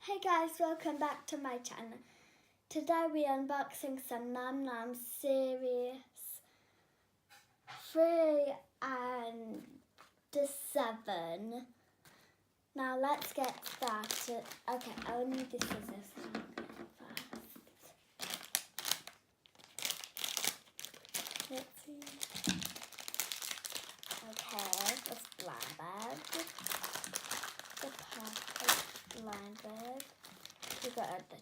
Hey guys, welcome back to my channel. Today we're unboxing some NUM NOMS series 3 and 7. Now let's get started. Okay, I'll need the scissors first. Let's see. Okay, this blind bag. The perfect blind bag. We got the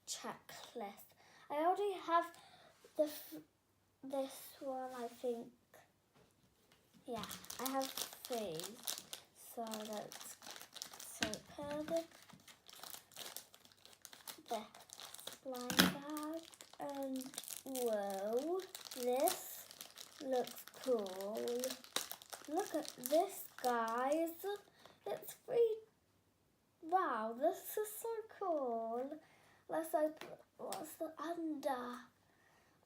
checklist. I already have this one, I think. Yeah, I have 3. So let's open this blind bag. And whoa, this looks cool. Look at this, guys. It's 3. Wow, this is so cool. Let's open. What's the under?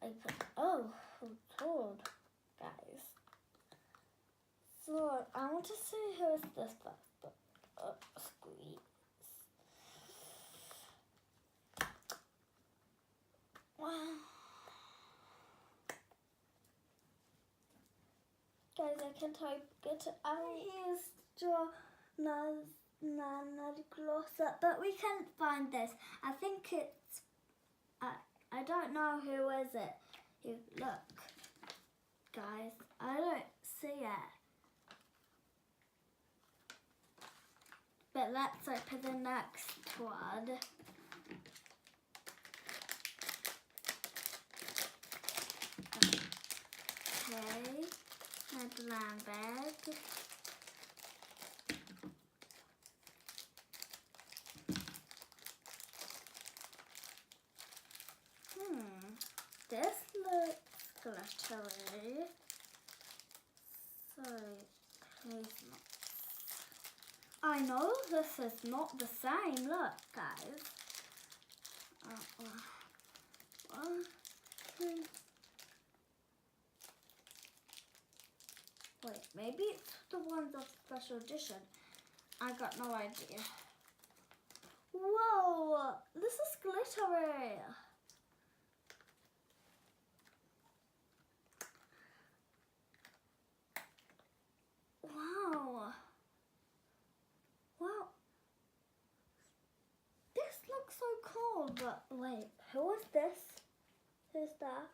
Open. Oh, cool, guys. So I want to see who is this first. Squeeze. Wow. Guys, I can't get it out. Here's draw another gloss up, but we can't find this. I think it's I don't know who is it. Look, guys, I don't see it. But let's open the next one. Okay, my blind bag. This looks glittery. So, please not. I know this is not the same. Look, guys. 1, 2. Wait, maybe it's the ones of special edition. I got no idea. Whoa, this is glittery. Wow. Wow. This looks so cool, but wait, who is this? Who's that?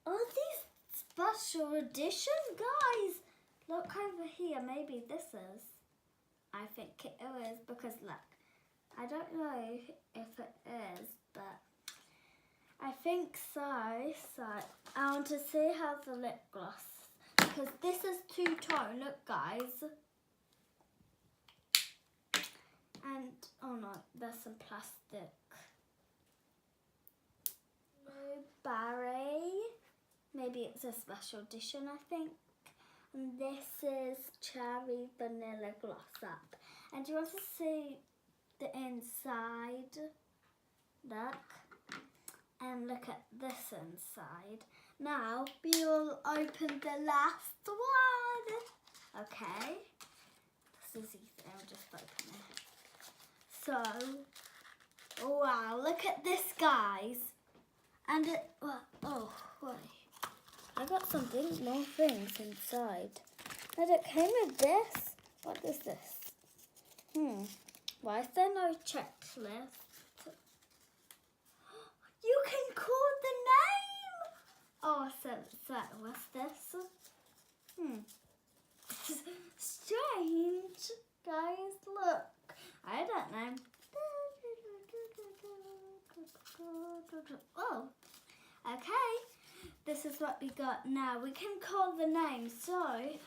Are these special edition? Guys, look over here. Maybe this is. I think it is because look, I don't know if it is, but I think so. So I want to see how the lip gloss, because this is two-tone. Look, guys. And oh no, there's some plastic. Blueberry. Maybe it's a special edition, I think. And this is cherry vanilla gloss up. And you want to see the inside? Look. And look at this inside. Now we'll open the last one. Okay. This is easy. I'll just open it. So, wow, look at this, guys. And it, oh, wait. I got more things inside. And it came with this. What is this? Why is there no checklist? You can call the name. Oh, so what's this? This is strange. Guys, look. I don't know. Oh, okay. This is what we got now. We can call the name. So,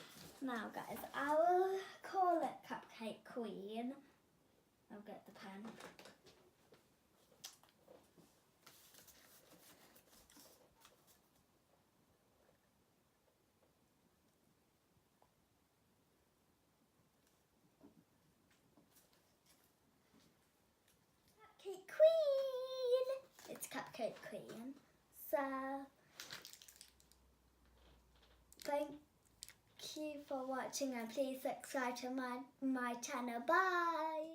now guys, I will call it Cupcake Queen. I'll get the pen. Cupcake Queen! It's Cupcake Queen. So, thank you for watching and please subscribe to my channel. Bye!